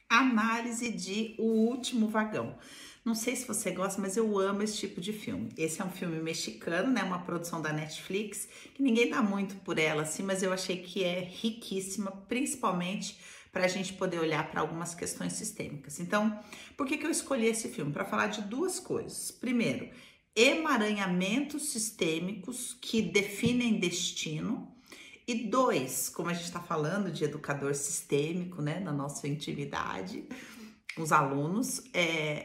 Análise de O Último Vagão. Não sei se você gosta, mas eu amo esse tipo de filme. Esse é um filme mexicano, né? Uma produção da Netflix, que ninguém dá muito por ela, assim, mas eu achei que é riquíssima, principalmente para a gente poder olhar para algumas questões sistêmicas. Então, por que eu escolhi esse filme? Para falar de duas coisas. Primeiro, emaranhamentos sistêmicos que definem destino. E dois, como a gente está falando de educador sistêmico, né, na nossa intimidade, os alunos,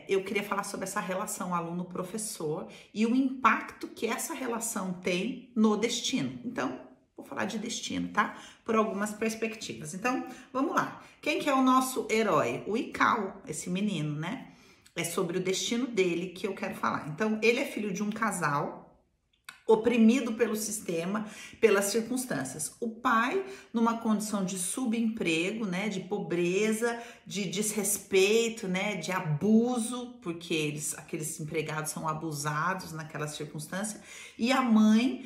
eu queria falar sobre essa relação aluno-professor e o impacto que essa relação tem no destino. Então, vou falar de destino, tá? Por algumas perspectivas. Então, vamos lá. Quem que é o nosso herói? O Icao, esse menino, né? É sobre o destino dele que eu quero falar. Então, ele é filho de um casal oprimido pelo sistema, pelas circunstâncias. O pai, numa condição de subemprego, né, de pobreza, de desrespeito, né, de abuso, porque aqueles empregados são abusados naquela circunstância, e a mãe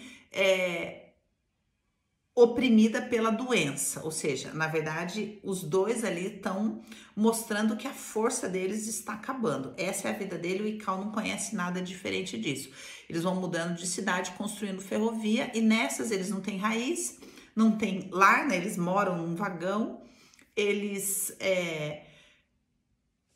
oprimida pela doença, ou seja, na verdade, os dois ali estão mostrando que a força deles está acabando. Essa é a vida dele, o Icao não conhece nada diferente disso. Eles vão mudando de cidade, construindo ferrovia, e nessas eles não têm raiz, não tem lar, né? Eles moram num vagão, eles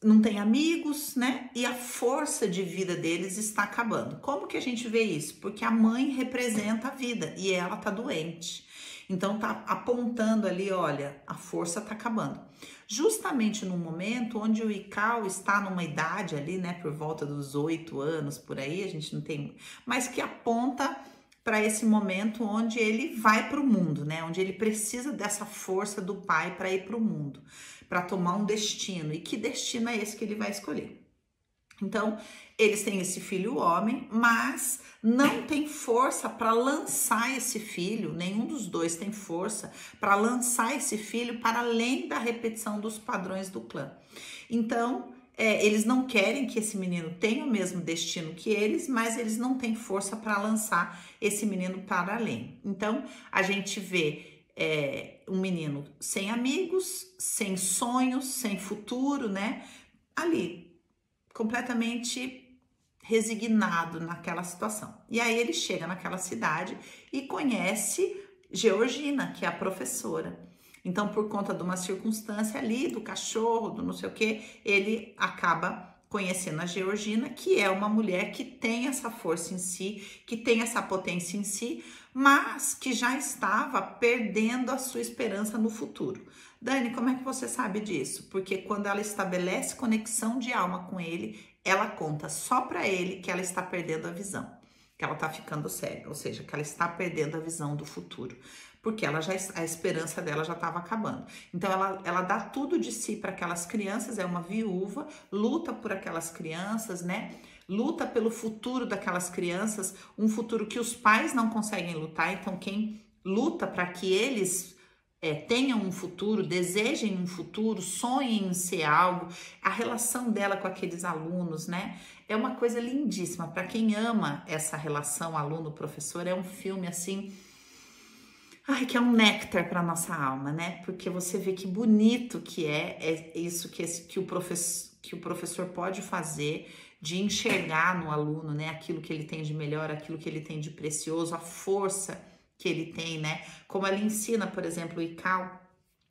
não têm amigos, né? E a força de vida deles está acabando. Como que a gente vê isso? Porque a mãe representa a vida e ela tá doente. Então tá apontando ali, olha, a força tá acabando. Justamente no momento onde o Icao está numa idade ali, né, por volta dos 8 anos, por aí, a gente não tem, mas que aponta para esse momento onde ele vai para o mundo, né? Onde ele precisa dessa força do pai para ir para o mundo, para tomar um destino. E que destino é esse que ele vai escolher? Então, eles têm esse filho homem, mas não tem força para lançar esse filho, nenhum dos dois tem força para lançar esse filho para além da repetição dos padrões do clã. Então, eles não querem que esse menino tenha o mesmo destino que eles, mas eles não têm força para lançar esse menino para além. Então, a gente vê um menino sem amigos, sem sonhos, sem futuro, né? Ali, completamente resignado naquela situação. E aí ele chega naquela cidade e conhece Georgina, que é a professora. Então, por conta de uma circunstância ali, do cachorro, do não sei o que, ele acaba conhecendo a Georgina, que é uma mulher que tem essa força em si, que tem essa potência em si, mas que já estava perdendo a sua esperança no futuro. Dani, como é que você sabe disso? Porque quando ela estabelece conexão de alma com ele, ela conta só para ele que ela está perdendo a visão, que ela está ficando cega, ou seja, que ela está perdendo a visão do futuro, porque a esperança dela já estava acabando. Então ela dá tudo de si para aquelas crianças, é uma viúva, luta por aquelas crianças, né? Luta pelo futuro daquelas crianças, um futuro que os pais não conseguem lutar. Então quem luta para que eles tenham um futuro, desejem um futuro, sonhem em ser algo, a relação dela com aqueles alunos, né? É uma coisa lindíssima. Para quem ama essa relação aluno-professor, é um filme assim, ai, que é um néctar para nossa alma, né? Porque você vê que bonito que é isso que o professor pode fazer, de enxergar no aluno, né? Aquilo que ele tem de melhor, aquilo que ele tem de precioso, a força que ele tem, né? Como ela ensina, por exemplo, o Icao,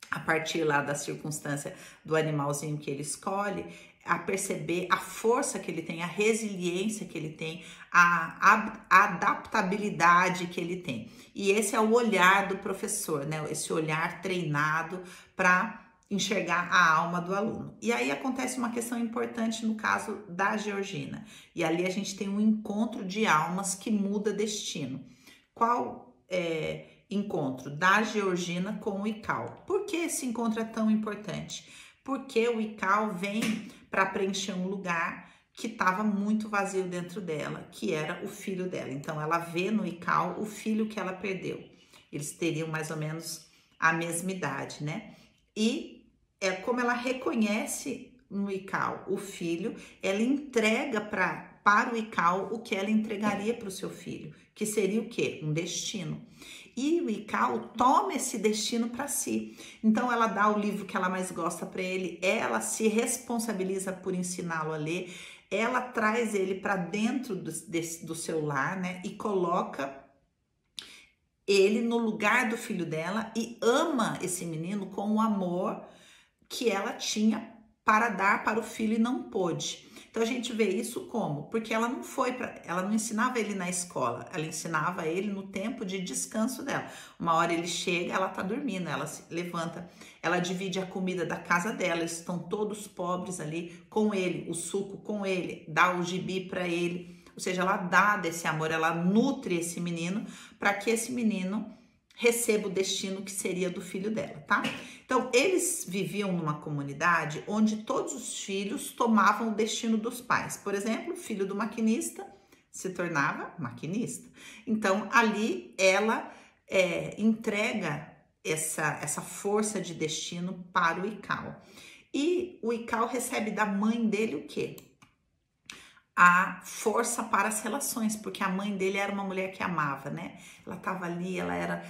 a partir lá da circunstância do animalzinho que ele escolhe, a perceber a força que ele tem, a resiliência que ele tem, a adaptabilidade que ele tem. E esse é o olhar do professor, né? Esse olhar treinado para enxergar a alma do aluno. E aí acontece uma questão importante no caso da Georgina. E ali a gente tem um encontro de almas que muda destino. Qual encontro da Georgina com o Icao? Por que esse encontro é tão importante? Porque o Icao vem para preencher um lugar que estava muito vazio dentro dela, que era o filho dela. Então ela vê no Icao o filho que ela perdeu. Eles teriam mais ou menos a mesma idade, né? E como ela reconhece no Icao o filho, ela entrega para para o Ikau o que ela entregaria para o seu filho, que seria o quê? Um destino. E o Ikau toma esse destino para si. Então ela dá o livro que ela mais gosta para ele, ela se responsabiliza por ensiná-lo a ler, ela traz ele para dentro do seu lar, né? E coloca ele no lugar do filho dela e ama esse menino com o amor que ela tinha para dar para o filho e não pôde. Então a gente vê isso como? Porque ela não ensinava ele na escola, ela ensinava ele no tempo de descanso dela. Uma hora ele chega, ela tá dormindo, ela se levanta, ela divide a comida da casa dela, eles estão todos pobres ali com ele, o suco com ele, dá o gibi para ele. Ou seja, ela dá desse amor, ela nutre esse menino para que esse menino receba o destino que seria do filho dela, tá? Então, eles viviam numa comunidade onde todos os filhos tomavam o destino dos pais. Por exemplo, o filho do maquinista se tornava maquinista. Então, ali ela entrega essa força de destino para o Ikau. E o Ikau recebe da mãe dele o quê? A força para as relações, porque a mãe dele era uma mulher que amava, né? Ela estava ali, ela era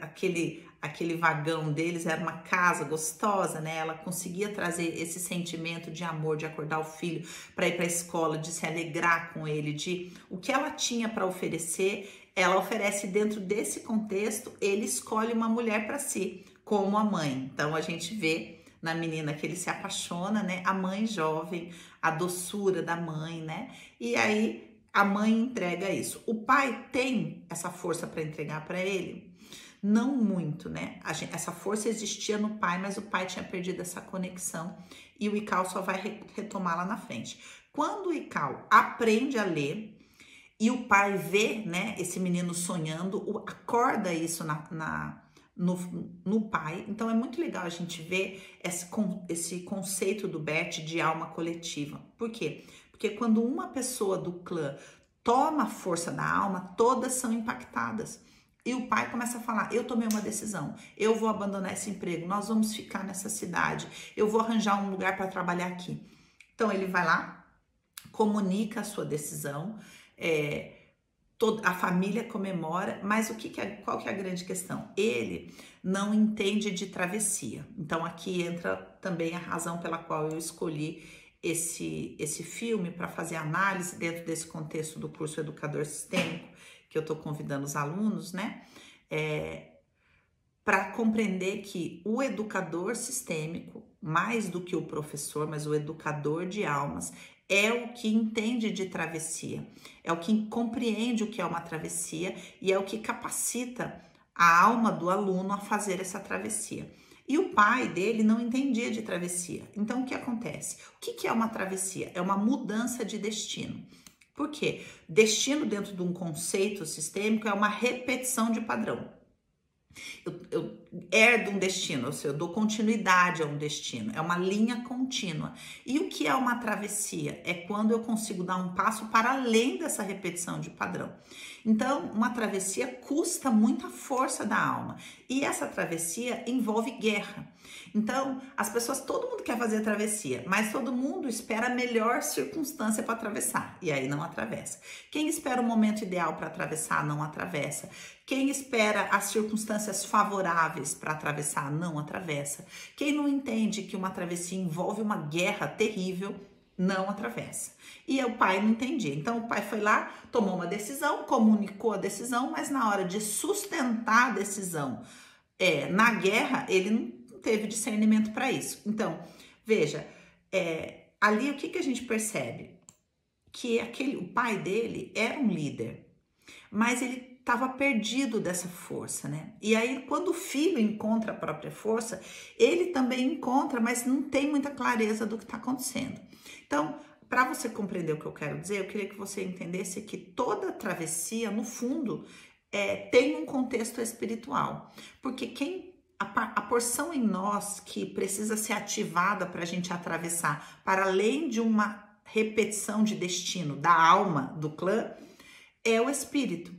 aquele vagão deles, era uma casa gostosa, né? Ela conseguia trazer esse sentimento de amor, de acordar o filho para ir para a escola, de se alegrar com ele, de o que ela tinha para oferecer, ela oferece dentro desse contexto, ele escolhe uma mulher para si, como a mãe. Então a gente vê na menina que ele se apaixona, né? A mãe jovem, a doçura da mãe, né? E aí a mãe entrega isso. O pai tem essa força para entregar para ele? Não muito, né? Essa força existia no pai, mas o pai tinha perdido essa conexão e o Ikau só vai retomar lá na frente. Quando o Ikau aprende a ler e o pai vê, né, esse menino sonhando, acorda isso no pai. Então é muito legal a gente ver esse conceito do Bert de alma coletiva. Por quê? Porque quando uma pessoa do clã toma a força da alma, todas são impactadas. E o pai começa a falar, eu tomei uma decisão, eu vou abandonar esse emprego, nós vamos ficar nessa cidade, eu vou arranjar um lugar para trabalhar aqui. Então ele vai lá, comunica a sua decisão, a família comemora, mas qual que é a grande questão? Ele não entende de travessia. Então aqui entra também a razão pela qual eu escolhi esse filme para fazer análise dentro desse contexto do curso Educador Sistêmico, que eu estou convidando os alunos, né? Para compreender que o educador sistêmico, mais do que o professor, mas o educador de almas, é o que entende de travessia, é o que compreende o que é uma travessia e é o que capacita a alma do aluno a fazer essa travessia. E o pai dele não entendia de travessia. Então, o que acontece? O que é uma travessia? É uma mudança de destino. Por quê? Destino dentro de um conceito sistêmico é uma repetição de padrão. Eu herdo um destino, ou seja, eu dou continuidade a um destino, é uma linha contínua. E o que é uma travessia? É quando eu consigo dar um passo para além dessa repetição de padrão. Então, uma travessia custa muita força da alma. E essa travessia envolve guerra. Então, as pessoas, todo mundo quer fazer a travessia, mas todo mundo espera a melhor circunstância para atravessar. E aí não atravessa. Quem espera o momento ideal para atravessar, não atravessa. Quem espera as circunstâncias favoráveis para atravessar, não atravessa. Quem não entende que uma travessia envolve uma guerra terrível, não atravessa. E o pai não entendia. Então o pai foi lá, tomou uma decisão, comunicou a decisão, mas na hora de sustentar a decisão na guerra, ele não teve discernimento para isso. Então, veja, ali o que a gente percebe? Que o pai dele era um líder, mas ele estava perdido dessa força, né? E aí, quando o filho encontra a própria força, ele também encontra, mas não tem muita clareza do que está acontecendo. Então, para você compreender o que eu quero dizer, eu queria que você entendesse que toda travessia, no fundo, tem um contexto espiritual. Porque a porção em nós que precisa ser ativada para a gente atravessar, para além de uma repetição de destino da alma do clã, é o espírito.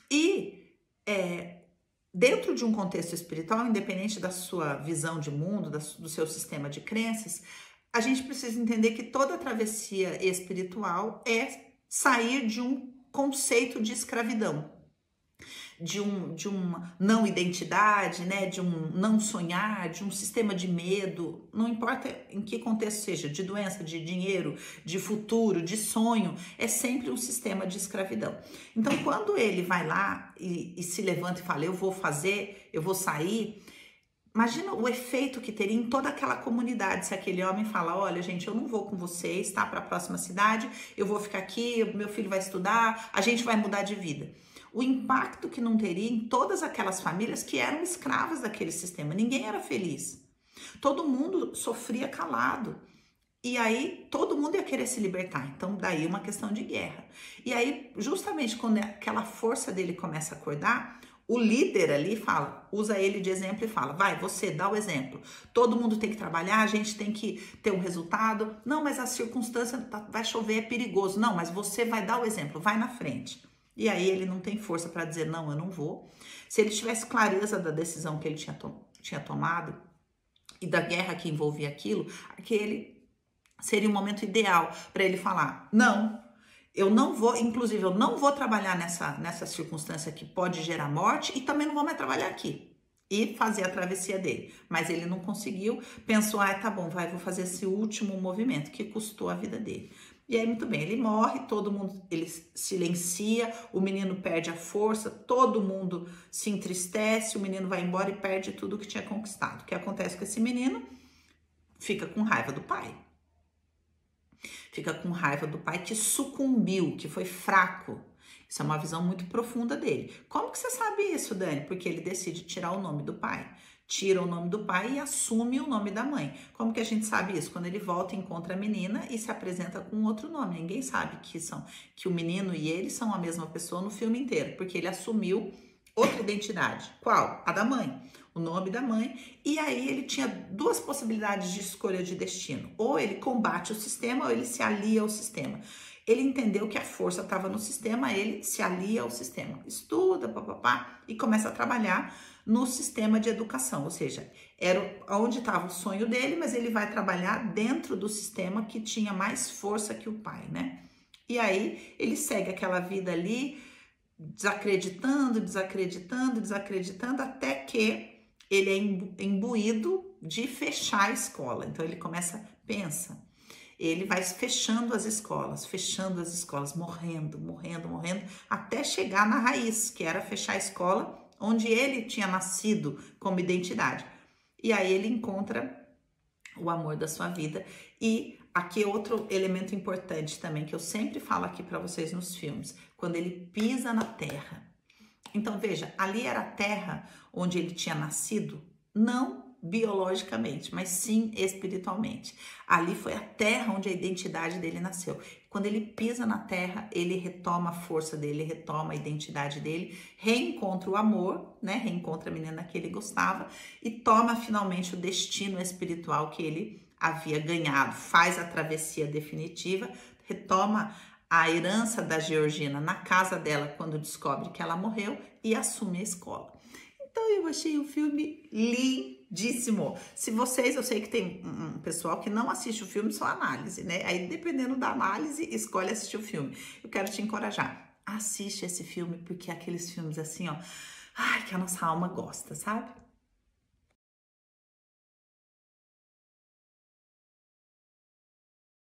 E dentro de um contexto espiritual, independente da sua visão de mundo, do seu sistema de crenças, a gente precisa entender que toda travessia espiritual é sair de um conceito de escravidão, de uma não identidade, né, de um não sonhar, de um sistema de medo, não importa em que contexto seja, de doença, de dinheiro, de futuro, de sonho, é sempre um sistema de escravidão. Então, quando ele vai lá e se levanta e fala, eu vou fazer, eu vou sair, imagina o efeito que teria em toda aquela comunidade se aquele homem fala, olha gente, eu não vou com vocês, tá, para a próxima cidade, eu vou ficar aqui, meu filho vai estudar, a gente vai mudar de vida. O impacto que não teria em todas aquelas famílias que eram escravas daquele sistema, ninguém era feliz. Todo mundo sofria calado. E aí todo mundo ia querer se libertar, então daí uma questão de guerra. E aí justamente quando aquela força dele começa a acordar, o líder ali fala, usa ele de exemplo e fala, vai, você dá o exemplo. Todo mundo tem que trabalhar, a gente tem que ter um resultado. Não, mas a circunstância vai chover, é perigoso. Não, mas você vai dar o exemplo, vai na frente. E aí ele não tem força para dizer, não, eu não vou. Se ele tivesse clareza da decisão que ele tinha tomado e da guerra que envolvia aquilo, aquele seria um momento ideal para ele falar, não, eu não vou, inclusive eu não vou trabalhar nessa circunstância que pode gerar morte e também não vou mais trabalhar aqui. E fazer a travessia dele. Mas ele não conseguiu, pensou, ah, tá bom, vou fazer esse último movimento que custou a vida dele. E aí, muito bem, ele morre, todo mundo, ele silencia, o menino perde a força, todo mundo se entristece, o menino vai embora e perde tudo que tinha conquistado. O que acontece com esse menino? Fica com raiva do pai. Fica com raiva do pai que sucumbiu, que foi fraco. Isso é uma visão muito profunda dele. Como que você sabe isso, Dani? Porque ele decide tirar o nome do pai. Tira o nome do pai e assume o nome da mãe. Como que a gente sabe isso? Quando ele volta e encontra a menina e se apresenta com outro nome. Ninguém sabe que o menino e ele são a mesma pessoa no filme inteiro, porque ele assumiu outra identidade. Qual? A da mãe. O nome da mãe. E aí ele tinha duas possibilidades de escolha de destino. Ou ele combate o sistema ou ele se alia ao sistema. Ele entendeu que a força estava no sistema, ele se alia ao sistema. Estuda, papapá, e começa a trabalhar no sistema de educação, ou seja, era onde estava o sonho dele, mas ele vai trabalhar dentro do sistema que tinha mais força que o pai, né? E aí ele segue aquela vida ali, desacreditando, até que ele é imbuído de fechar a escola. Então ele pensa, ele vai fechando as escolas, morrendo, até chegar na raiz, que era fechar a escola onde ele tinha nascido como identidade. E aí ele encontra o amor da sua vida. E aqui outro elemento importante também, que eu sempre falo aqui para vocês nos filmes, quando ele pisa na terra. Então veja, ali era a terra onde ele tinha nascido, não biologicamente, mas sim espiritualmente. Ali foi a terra onde a identidade dele nasceu. Quando ele pisa na terra, ele retoma a força dele, retoma a identidade dele, reencontra o amor, né? Reencontra a menina que ele gostava e toma finalmente o destino espiritual que ele havia ganhado, faz a travessia definitiva, retoma a herança da Georgina na casa dela quando descobre que ela morreu e assume a escola. Então eu achei o filme lindíssimo. Se vocês, eu sei que tem um pessoal que não assiste o filme, só análise, né? Aí dependendo da análise, escolhe assistir o filme. Eu quero te encorajar. Assiste esse filme porque é aqueles filmes assim, ó, ai, que a nossa alma gosta, sabe?